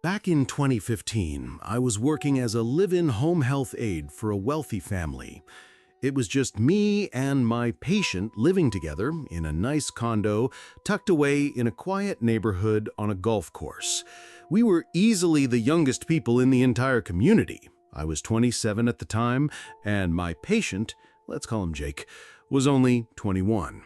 Back in 2015, I was working as a live-in home health aide for a wealthy family. It was just me and my patient living together in a nice condo tucked away in a quiet neighborhood on a golf course. We were easily the youngest people in the entire community. I was 27 at the time, and my patient, let's call him Jake, was only 21.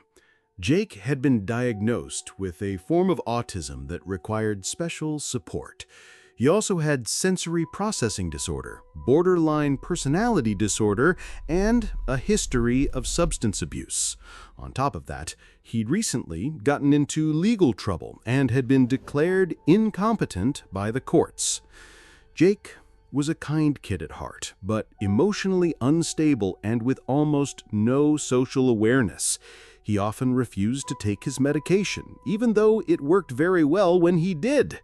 Jake had been diagnosed with a form of autism that required special support. He also had sensory processing disorder, borderline personality disorder, and a history of substance abuse. On top of that, he'd recently gotten into legal trouble and had been declared incompetent by the courts. Jake was a kind kid at heart, but emotionally unstable and with almost no social awareness. He often refused to take his medication, even though it worked very well when he did.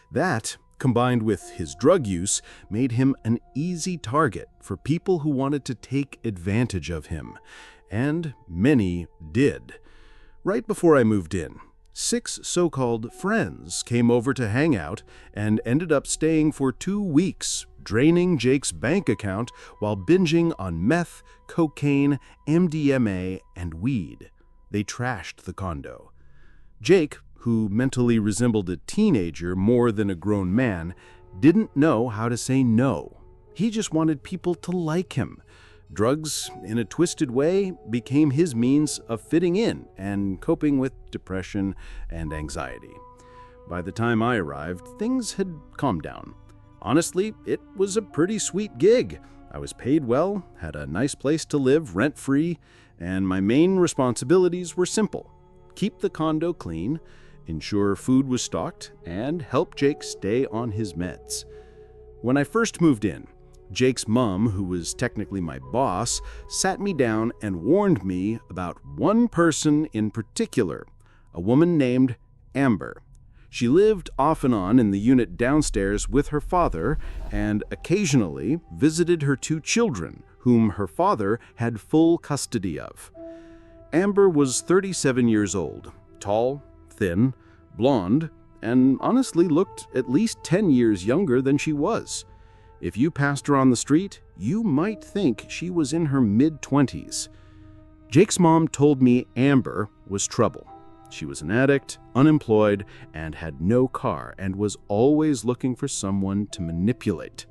That, combined with his drug use, made him an easy target for people who wanted to take advantage of him. And many did. Right before I moved in, 6 so-called friends came over to hang out and ended up staying for 2 weeks, draining Jake's bank account while binging on meth, cocaine, MDMA, and weed. They trashed the condo. Jake, who mentally resembled a teenager more than a grown man, didn't know how to say no. He just wanted people to like him. Drugs, in a twisted way, became his means of fitting in and coping with depression and anxiety. By the time I arrived, things had calmed down. Honestly, it was a pretty sweet gig. I was paid well, had a nice place to live rent-free, and my main responsibilities were simple: keep the condo clean, ensure food was stocked, and help Jake stay on his meds. When I first moved in, Jake's mom, who was technically my boss, sat me down and warned me about one person in particular, a woman named Amber. She lived off and on in the unit downstairs with her father and occasionally visited her 2 children, whom her father had full custody of. Amber was 37 years old, tall, thin, blonde, and honestly looked at least 10 years younger than she was. If you passed her on the street, you might think she was in her mid-20s. Jake's mom told me Amber was trouble. She was an addict, unemployed, and had no car, and was always looking for someone to manipulate.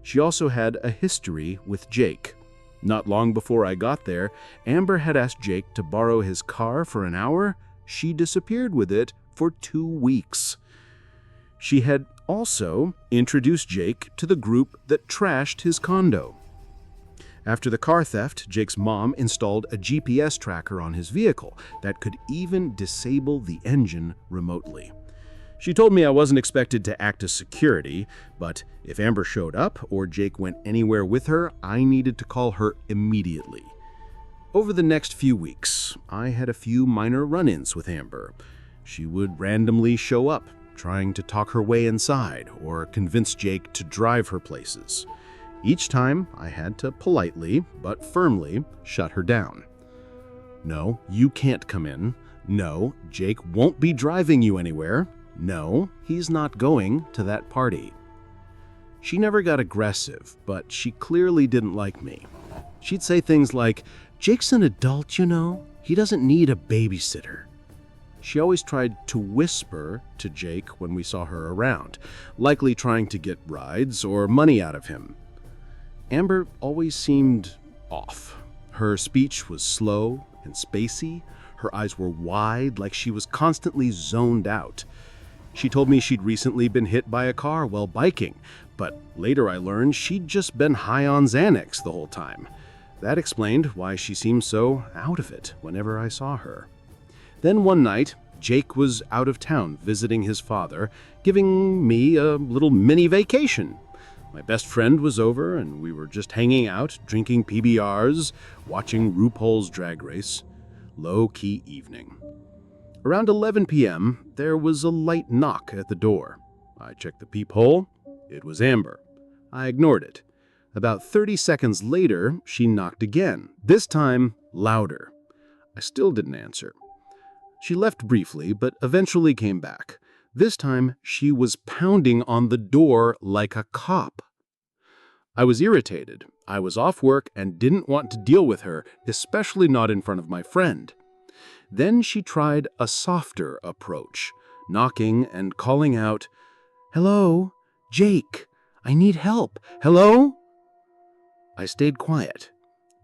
She also had a history with Jake. Not long before I got there, Amber had asked Jake to borrow his car for an hour. She disappeared with it for 2 weeks. She had also introduced Jake to the group that trashed his condo. After the car theft, Jake's mom installed a GPS tracker on his vehicle that could even disable the engine remotely. She told me I wasn't expected to act as security, but if Amber showed up or Jake went anywhere with her, I needed to call her immediately. Over the next few weeks, I had a few minor run-ins with Amber. She would randomly show up, trying to talk her way inside or convince Jake to drive her places. Each time, I had to politely but firmly shut her down. No, you can't come in. No, Jake won't be driving you anywhere. No, he's not going to that party. She never got aggressive, but she clearly didn't like me. She'd say things like, "Jake's an adult, you know. He doesn't need a babysitter." She always tried to whisper to Jake when we saw her around, likely trying to get rides or money out of him. Amber always seemed off. Her speech was slow and spacey. Her eyes were wide, like she was constantly zoned out. She told me she'd recently been hit by a car while biking, but later I learned she'd just been high on Xanax the whole time. That explained why she seemed so out of it whenever I saw her. Then one night, Jake was out of town visiting his father, giving me a little mini vacation. My best friend was over, and we were just hanging out, drinking PBRs, watching RuPaul's Drag Race. Low-key evening. Around 11 p.m., there was a light knock at the door. I checked the peephole. It was Amber. I ignored it. About 30 seconds later, she knocked again, this time louder. I still didn't answer. She left briefly, but eventually came back. This time, she was pounding on the door like a cop. I was irritated. I was off work and didn't want to deal with her, especially not in front of my friend. Then she tried a softer approach, knocking and calling out, "Hello, Jake, I need help. Hello?" I stayed quiet.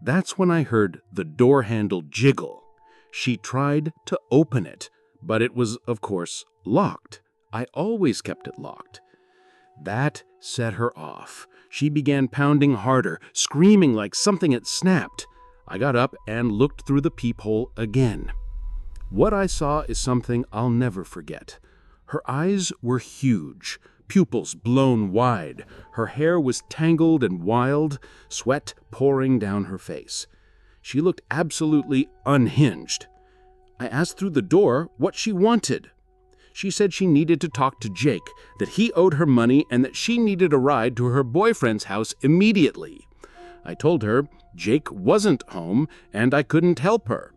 That's when I heard the door handle jiggle. She tried to open it, but it was, of course, locked. I always kept it locked. That set her off. She began pounding harder, screaming like something had snapped. I got up and looked through the peephole again. What I saw is something I'll never forget. Her eyes were huge, pupils blown wide. Her hair was tangled and wild, sweat pouring down her face. She looked absolutely unhinged. I asked through the door what she wanted. She said she needed to talk to Jake, that he owed her money and that she needed a ride to her boyfriend's house immediately. I told her Jake wasn't home and I couldn't help her.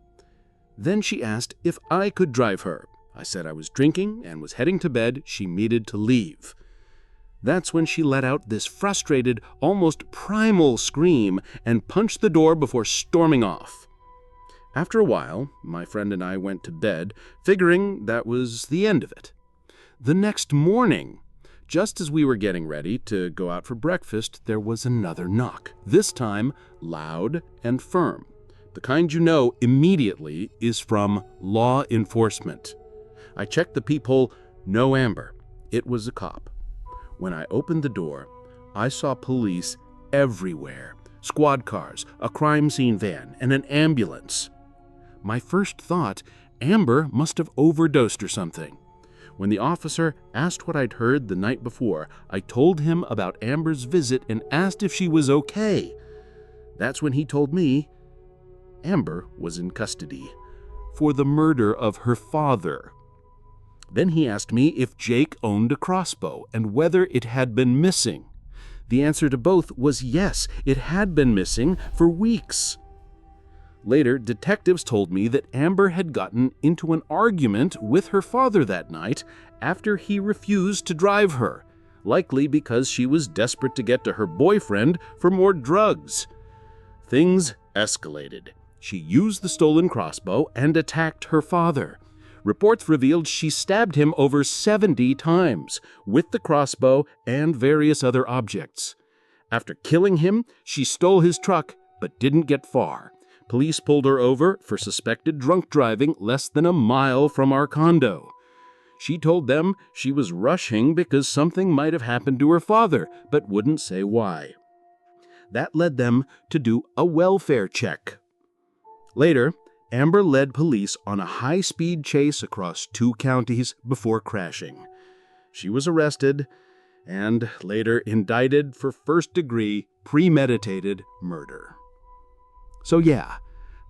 Then she asked if I could drive her. I said I was drinking and was heading to bed. She needed to leave. That's when she let out this frustrated, almost primal scream and punched the door before storming off. After a while, my friend and I went to bed, figuring that was the end of it. The next morning, just as we were getting ready to go out for breakfast, there was another knock, this time loud and firm. The kind you know immediately is from law enforcement. I checked the peephole, no Amber. It was a cop. When I opened the door, I saw police everywhere. Squad cars, a crime scene van, and an ambulance. My first thought, Amber must have overdosed or something. When the officer asked what I'd heard the night before, I told him about Amber's visit and asked if she was okay. That's when he told me Amber was in custody for the murder of her father. Then he asked me if Jake owned a crossbow and whether it had been missing. The answer to both was yes, it had been missing for weeks. Later, detectives told me that Amber had gotten into an argument with her father that night after he refused to drive her, likely because she was desperate to get to her boyfriend for more drugs. Things escalated. She used the stolen crossbow and attacked her father. Reports revealed she stabbed him over 70 times with the crossbow and various other objects. After killing him, she stole his truck but didn't get far. Police pulled her over for suspected drunk driving less than a mile from our condo. She told them she was rushing because something might have happened to her father, but wouldn't say why. That led them to do a welfare check. Later, Amber led police on a high-speed chase across 2 counties before crashing. She was arrested and later indicted for first-degree premeditated murder. So yeah,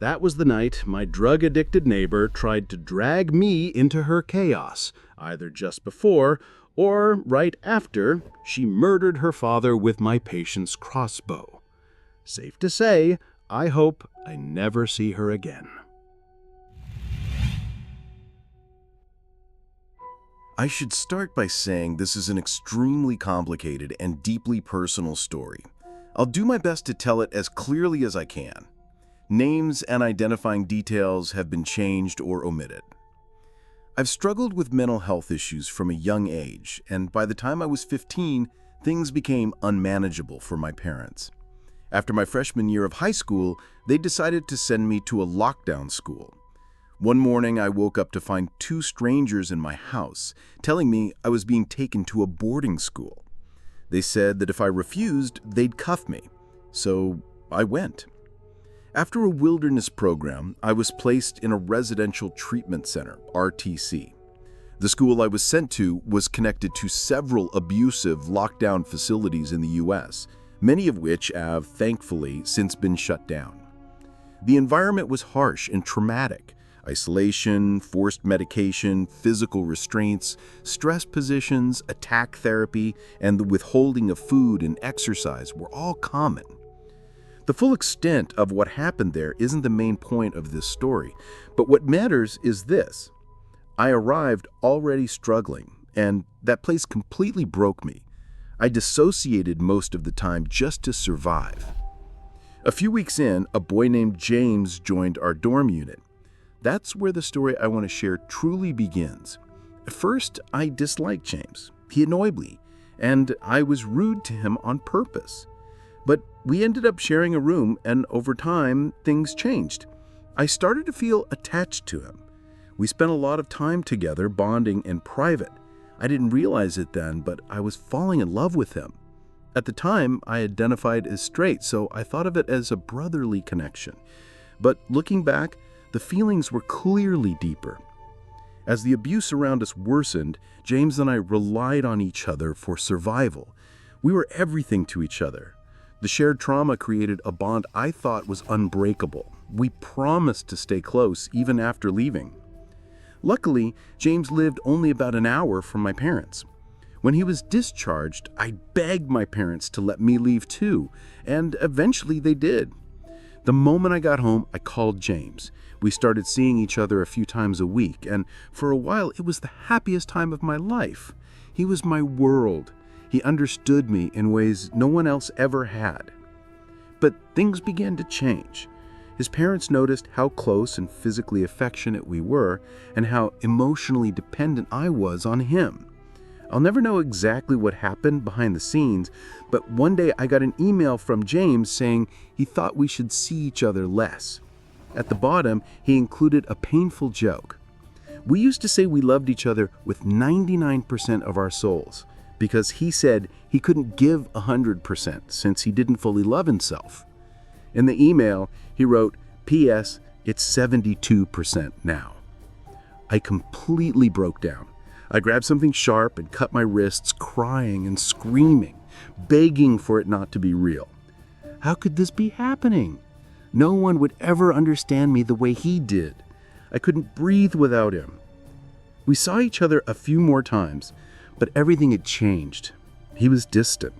that was the night my drug-addicted neighbor tried to drag me into her chaos, either just before or right after she murdered her father with my patient's crossbow. Safe to say, I hope I never see her again. I should start by saying this is an extremely complicated and deeply personal story. I'll do my best to tell it as clearly as I can. Names and identifying details have been changed or omitted. I've struggled with mental health issues from a young age, and by the time I was 15, things became unmanageable for my parents. After my freshman year of high school, they decided to send me to a lockdown school. One morning, I woke up to find 2 strangers in my house, telling me I was being taken to a boarding school. They said that if I refused, they'd cuff me. So I went. After a wilderness program, I was placed in a residential treatment center, RTC. The school I was sent to was connected to several abusive lockdown facilities in the US, many of which have, thankfully, since been shut down. The environment was harsh and traumatic. Isolation, forced medication, physical restraints, stress positions, attack therapy, and the withholding of food and exercise were all common. The full extent of what happened there isn't the main point of this story, but what matters is this. I arrived already struggling, and that place completely broke me. I dissociated most of the time just to survive. A few weeks in, a boy named James joined our dorm unit. That's where the story I want to share truly begins. At first, I disliked James. He annoyed me, and I was rude to him on purpose. But we ended up sharing a room, and over time, things changed. I started to feel attached to him. We spent a lot of time together, bonding in private. I didn't realize it then, but I was falling in love with him. At the time, I identified as straight, so I thought of it as a brotherly connection. But looking back, the feelings were clearly deeper. As the abuse around us worsened, James and I relied on each other for survival. We were everything to each other. The shared trauma created a bond I thought was unbreakable. We promised to stay close even after leaving. Luckily, James lived only about an hour from my parents. When he was discharged, I begged my parents to let me leave too, and eventually they did. The moment I got home, I called James. We started seeing each other a few times a week, and for a while it was the happiest time of my life. He was my world. He understood me in ways no one else ever had. But things began to change. His parents noticed how close and physically affectionate we were, and how emotionally dependent I was on him. I'll never know exactly what happened behind the scenes, but one day I got an email from James saying he thought we should see each other less. At the bottom, he included a painful joke. We used to say we loved each other with 99% of our souls, because he said he couldn't give 100% since he didn't fully love himself. In the email, he wrote, "P.S. It's 72% now." I completely broke down. I grabbed something sharp and cut my wrists, crying and screaming, begging for it not to be real. How could this be happening? No one would ever understand me the way he did. I couldn't breathe without him. We saw each other a few more times, but everything had changed. He was distant.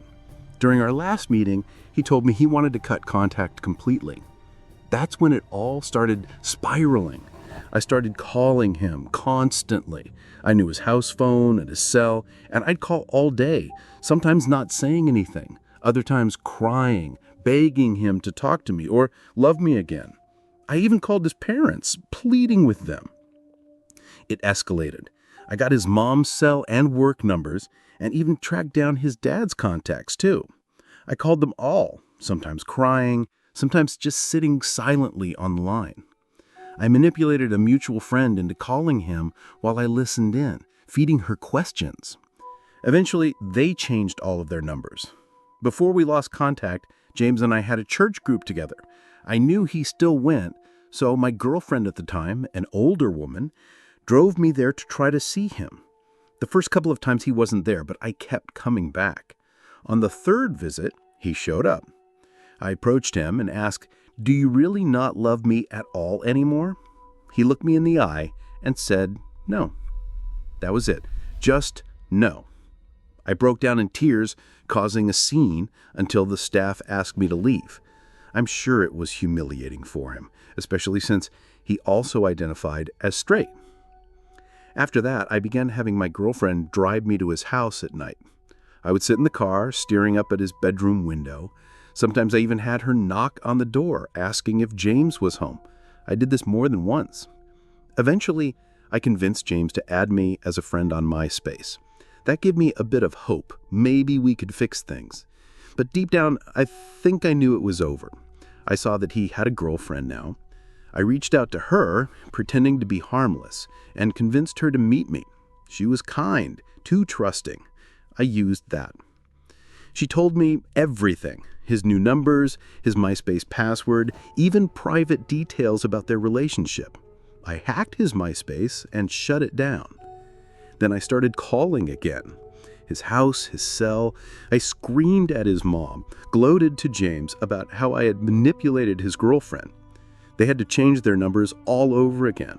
During our last meeting, he told me he wanted to cut contact completely. That's when it all started spiraling. I started calling him constantly. I knew his house phone and his cell, and I'd call all day, sometimes not saying anything, other times crying, begging him to talk to me or love me again. I even called his parents, pleading with them. It escalated. I got his mom's cell and work numbers, and even tracked down his dad's contacts too. I called them all, sometimes crying, sometimes just sitting silently on the line. I manipulated a mutual friend into calling him while I listened in, feeding her questions. Eventually, they changed all of their numbers. Before we lost contact, James and I had a church group together. I knew he still went, so my girlfriend at the time, an older woman, drove me there to try to see him. The first couple of times he wasn't there, but I kept coming back. On the third visit, he showed up. I approached him and asked, "Do you really not love me at all anymore?" He looked me in the eye and said, "No." That was it. Just no. I broke down in tears, causing a scene until the staff asked me to leave. I'm sure it was humiliating for him, especially since he also identified as straight. After that, I began having my girlfriend drive me to his house at night. I would sit in the car, staring up at his bedroom window. Sometimes I even had her knock on the door, asking if James was home. I did this more than once. Eventually, I convinced James to add me as a friend on MySpace. That gave me a bit of hope. Maybe we could fix things. But deep down, I think I knew it was over. I saw that he had a girlfriend now. I reached out to her, pretending to be harmless, and convinced her to meet me. She was kind, too trusting. I used that. She told me everything. His new numbers, his MySpace password, even private details about their relationship. I hacked his MySpace and shut it down. Then I started calling again. His house, his cell. I screamed at his mom, gloated to James about how I had manipulated his girlfriend. They had to change their numbers all over again.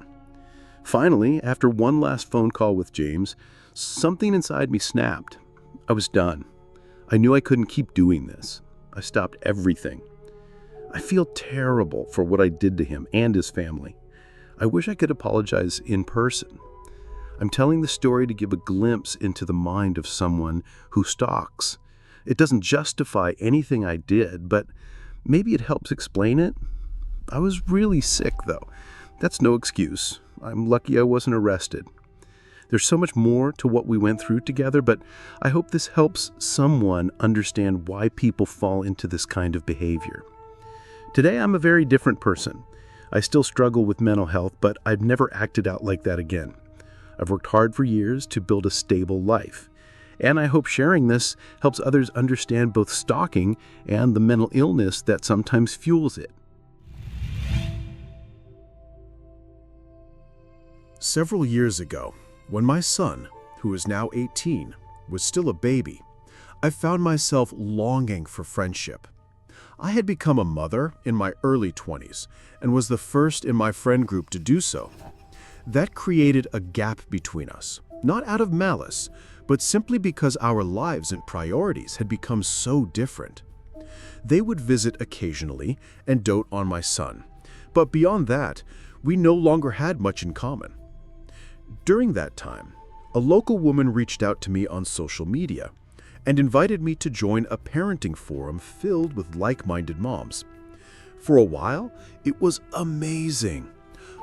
Finally, after one last phone call with James, something inside me snapped. I was done. I knew I couldn't keep doing this. I stopped everything. I feel terrible for what I did to him and his family. I wish I could apologize in person. I'm telling the story to give a glimpse into the mind of someone who stalks. It doesn't justify anything I did, but maybe it helps explain it. I was really sick, though. That's no excuse. I'm lucky I wasn't arrested. There's so much more to what we went through together, but I hope this helps someone understand why people fall into this kind of behavior. Today, I'm a very different person. I still struggle with mental health, but I've never acted out like that again. I've worked hard for years to build a stable life, and I hope sharing this helps others understand both stalking and the mental illness that sometimes fuels it. Several years ago, when my son, who is now 18, was still a baby, I found myself longing for friendship. I had become a mother in my early 20s and was the first in my friend group to do so. That created a gap between us, not out of malice, but simply because our lives and priorities had become so different. They would visit occasionally and dote on my son, but beyond that, we no longer had much in common. During that time, a local woman reached out to me on social media and invited me to join a parenting forum filled with like-minded moms. For a while, it was amazing.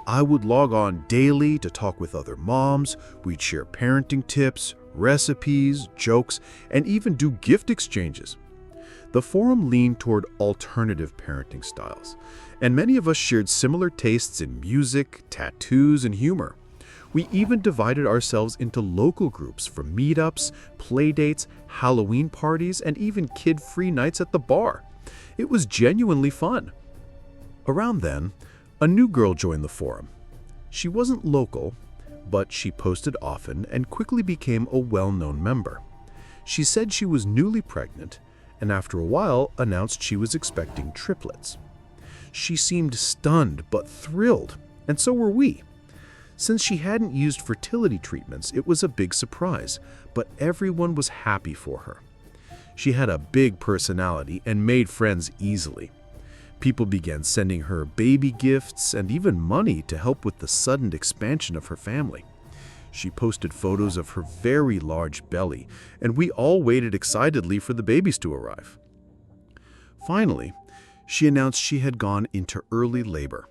I would log on daily to talk with other moms, we'd share parenting tips, recipes, jokes, and even do gift exchanges. The forum leaned toward alternative parenting styles, and many of us shared similar tastes in music, tattoos, and humor. We even divided ourselves into local groups for meetups, playdates, Halloween parties, and even kid-free nights at the bar. It was genuinely fun. Around then, a new girl joined the forum. She wasn't local, but she posted often and quickly became a well-known member. She said she was newly pregnant, and after a while announced she was expecting triplets. She seemed stunned but thrilled, and so were we. Since she hadn't used fertility treatments, it was a big surprise, but everyone was happy for her. She had a big personality and made friends easily. People began sending her baby gifts and even money to help with the sudden expansion of her family. She posted photos of her very large belly, and we all waited excitedly for the babies to arrive. Finally, she announced she had gone into early labor.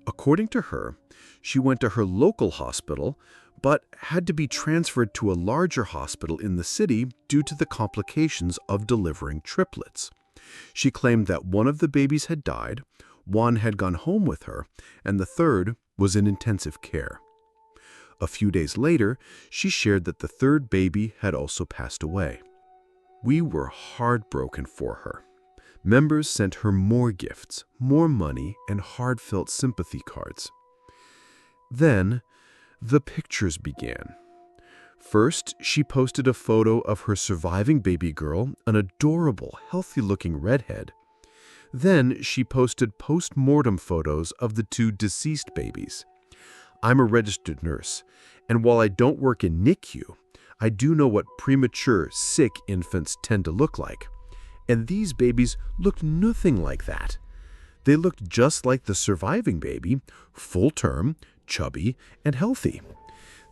According to her, she went to her local hospital, but had to be transferred to a larger hospital in the city due to the complications of delivering triplets. She claimed that one of the babies had died, one had gone home with her, and the third was in intensive care. A few days later, she shared that the third baby had also passed away. We were heartbroken for her. Members sent her more gifts, more money, and heartfelt sympathy cards. Then, the pictures began. First, she posted a photo of her surviving baby girl, an adorable, healthy-looking redhead. Then, she posted post-mortem photos of the two deceased babies. I'm a registered nurse, and while I don't work in NICU, I do know what premature, sick infants tend to look like. And these babies looked nothing like that. They looked just like the surviving baby, full-term, chubby, and healthy.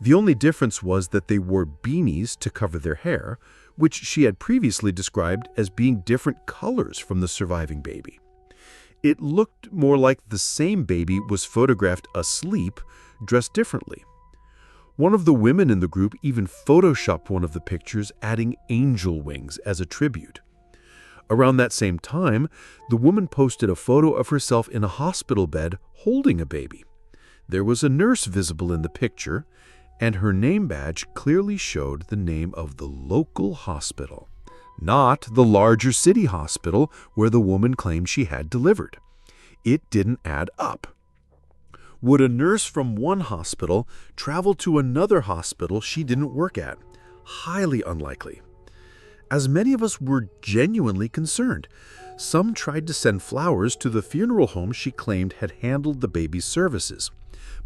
The only difference was that they wore beanies to cover their hair, which she had previously described as being different colors from the surviving baby. It looked more like the same baby was photographed asleep, dressed differently. One of the women in the group even photoshopped one of the pictures, adding angel wings as a tribute. Around that same time, the woman posted a photo of herself in a hospital bed holding a baby. There was a nurse visible in the picture, and her name badge clearly showed the name of the local hospital, not the larger city hospital where the woman claimed she had delivered. It didn't add up. Would a nurse from one hospital travel to another hospital she didn't work at? Highly unlikely. As many of us were genuinely concerned, some tried to send flowers to the funeral home she claimed had handled the baby's services.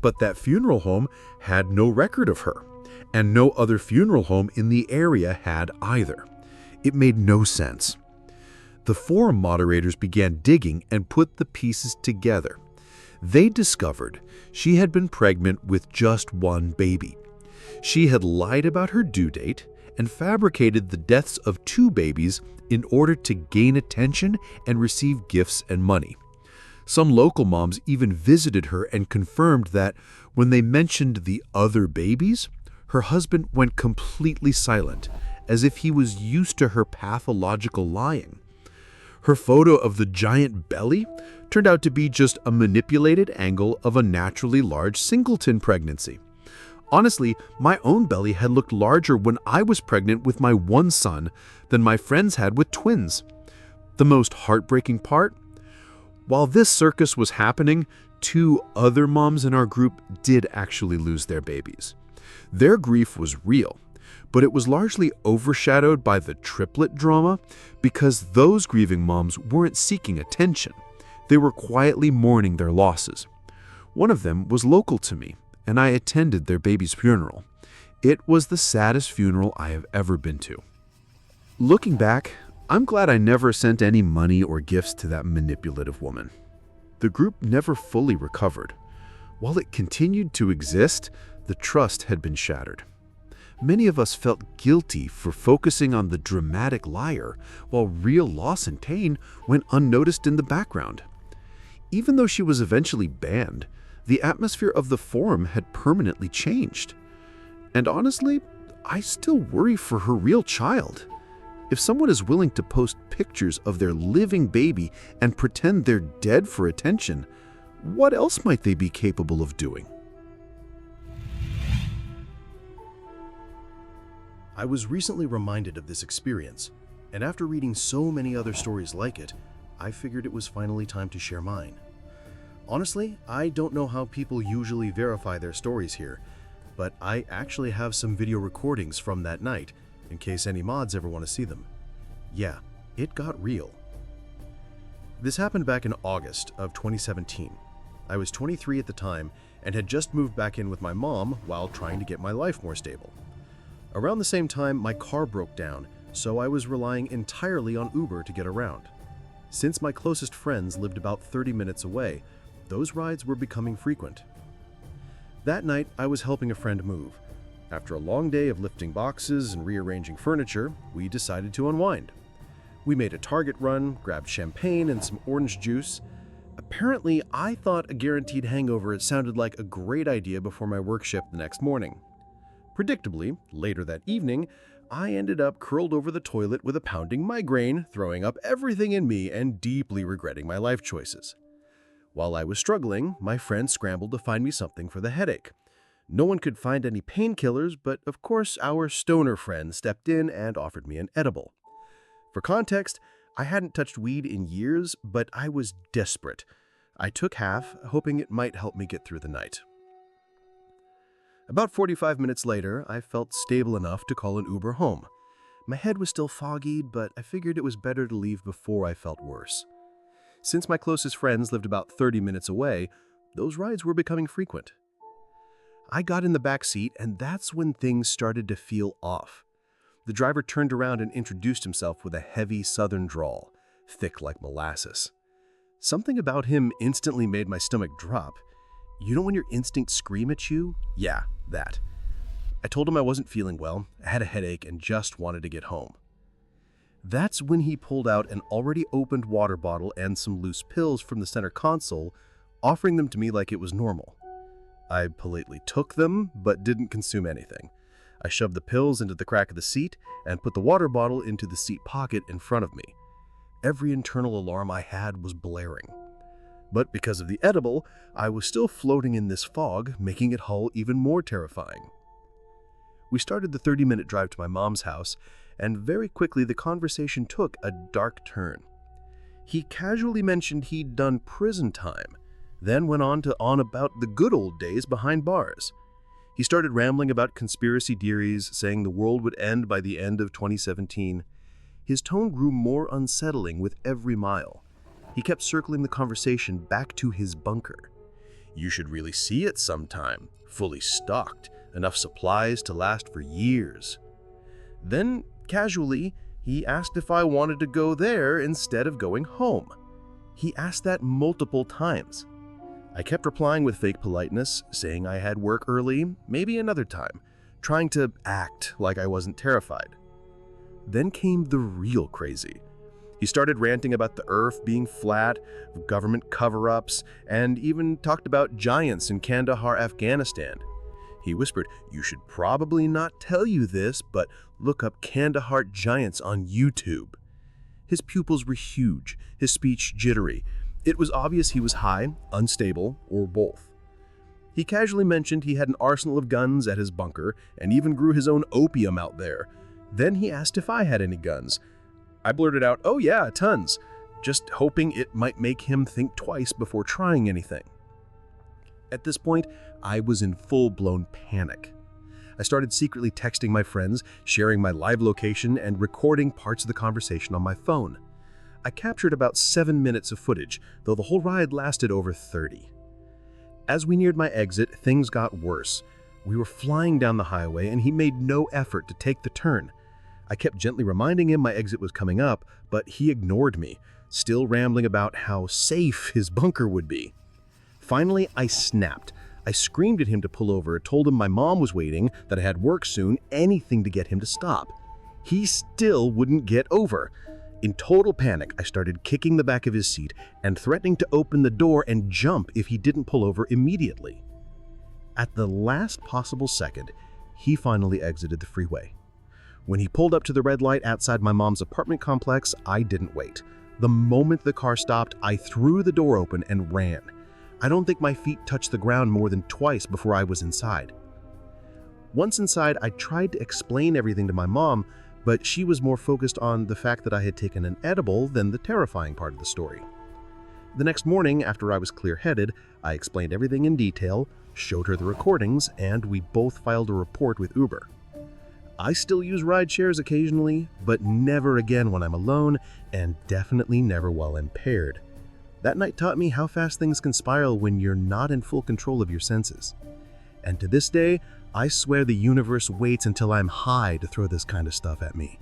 But that funeral home had no record of her, and no other funeral home in the area had either. It made no sense. The forum moderators began digging and put the pieces together. They discovered she had been pregnant with just one baby. She had lied about her due date and fabricated the deaths of 2 babies in order to gain attention and receive gifts and money. Some local moms even visited her and confirmed that when they mentioned the other babies, her husband went completely silent, as if he was used to her pathological lying. Her photo of the giant belly turned out to be just a manipulated angle of a naturally large singleton pregnancy. Honestly, my own belly had looked larger when I was pregnant with my one son than my friends had with twins. The most heartbreaking part? While this circus was happening, 2 other moms in our group did actually lose their babies. Their grief was real, but it was largely overshadowed by the triplet drama because those grieving moms weren't seeking attention. They were quietly mourning their losses. One of them was local to me, and I attended their baby's funeral. It was the saddest funeral I have ever been to. Looking back, I'm glad I never sent any money or gifts to that manipulative woman. The group never fully recovered. While it continued to exist, the trust had been shattered. Many of us felt guilty for focusing on the dramatic liar, while real loss and pain went unnoticed in the background. Even though she was eventually banned, the atmosphere of the forum had permanently changed. And honestly, I still worry for her real child. If someone is willing to post pictures of their living baby and pretend they're dead for attention, what else might they be capable of doing? I was recently reminded of this experience, and after reading so many other stories like it, I figured it was finally time to share mine. Honestly, I don't know how people usually verify their stories here, but I actually have some video recordings from that night, in case any mods ever want to see them. Yeah, it got real. This happened back in August of 2017. I was 23 at the time and had just moved back in with my mom while trying to get my life more stable. Around the same time, my car broke down, so I was relying entirely on Uber to get around. Since my closest friends lived about 30 minutes away, those rides were becoming frequent. That night, I was helping a friend move. After a long day of lifting boxes and rearranging furniture, we decided to unwind. We made a Target run, grabbed champagne and some orange juice. Apparently, I thought a guaranteed hangover sounded like a great idea before my work shift the next morning. Predictably, later that evening, I ended up curled over the toilet with a pounding migraine, throwing up everything in me and deeply regretting my life choices. While I was struggling, my friend scrambled to find me something for the headache. No one could find any painkillers, but of course our stoner friend stepped in and offered me an edible. For context, I hadn't touched weed in years, but I was desperate. I took half, hoping it might help me get through the night. About 45 minutes later, I felt stable enough to call an Uber home. My head was still foggy, but I figured it was better to leave before I felt worse. Since my closest friends lived about 30 minutes away, those rides were becoming frequent. I got in the back seat, and that's when things started to feel off. The driver turned around and introduced himself with a heavy southern drawl, thick like molasses. Something about him instantly made my stomach drop. You know when your instincts scream at you? Yeah, that. I told him I wasn't feeling well, I had a headache, and just wanted to get home. That's when he pulled out an already opened water bottle and some loose pills from the center console, offering them to me like it was normal. I politely took them, but didn't consume anything. I shoved the pills into the crack of the seat and put the water bottle into the seat pocket in front of me. Every internal alarm I had was blaring. But because of the edible, I was still floating in this fog, making it all even more terrifying. We started the 30-minute drive to my mom's house, and very quickly the conversation took a dark turn. He casually mentioned he'd done prison time, then went on about the good old days behind bars. He started rambling about conspiracy theories, saying the world would end by the end of 2017. His tone grew more unsettling with every mile. He kept circling the conversation back to his bunker. You should really see it sometime, fully stocked, enough supplies to last for years. Then, casually, he asked if I wanted to go there instead of going home. He asked that multiple times. I kept replying with fake politeness, saying I had work early, maybe another time, trying to act like I wasn't terrified. Then came the real crazy. He started ranting about the earth being flat, government cover-ups, and even talked about giants in Kandahar, Afghanistan. He whispered, "You should probably not tell you this, but look up Kandahar giants on YouTube." His pupils were huge, his speech jittery. It was obvious he was high, unstable, or both. He casually mentioned he had an arsenal of guns at his bunker and even grew his own opium out there. Then he asked if I had any guns. I blurted out, "Oh yeah, tons," just hoping it might make him think twice before trying anything. At this point, I was in full-blown panic. I started secretly texting my friends, sharing my live location, and recording parts of the conversation on my phone. I captured about 7 minutes of footage, though the whole ride lasted over 30. As we neared my exit, things got worse. We were flying down the highway, and he made no effort to take the turn. I kept gently reminding him my exit was coming up, but he ignored me, still rambling about how safe his bunker would be. Finally, I snapped. I screamed at him to pull over, told him my mom was waiting, that I had work soon, anything to get him to stop. He still wouldn't get over. In total panic, I started kicking the back of his seat and threatening to open the door and jump if he didn't pull over immediately. At the last possible second, he finally exited the freeway. When he pulled up to the red light outside my mom's apartment complex, I didn't wait. The moment the car stopped, I threw the door open and ran. I don't think my feet touched the ground more than twice before I was inside. Once inside, I tried to explain everything to my mom, but she was more focused on the fact that I had taken an edible than the terrifying part of the story. The next morning, after I was clear-headed, I explained everything in detail, showed her the recordings, and we both filed a report with Uber. I still use ride shares occasionally, but never again when I'm alone, and definitely never while impaired. That night taught me how fast things can spiral when you're not in full control of your senses. And to this day, I swear the universe waits until I'm high to throw this kind of stuff at me.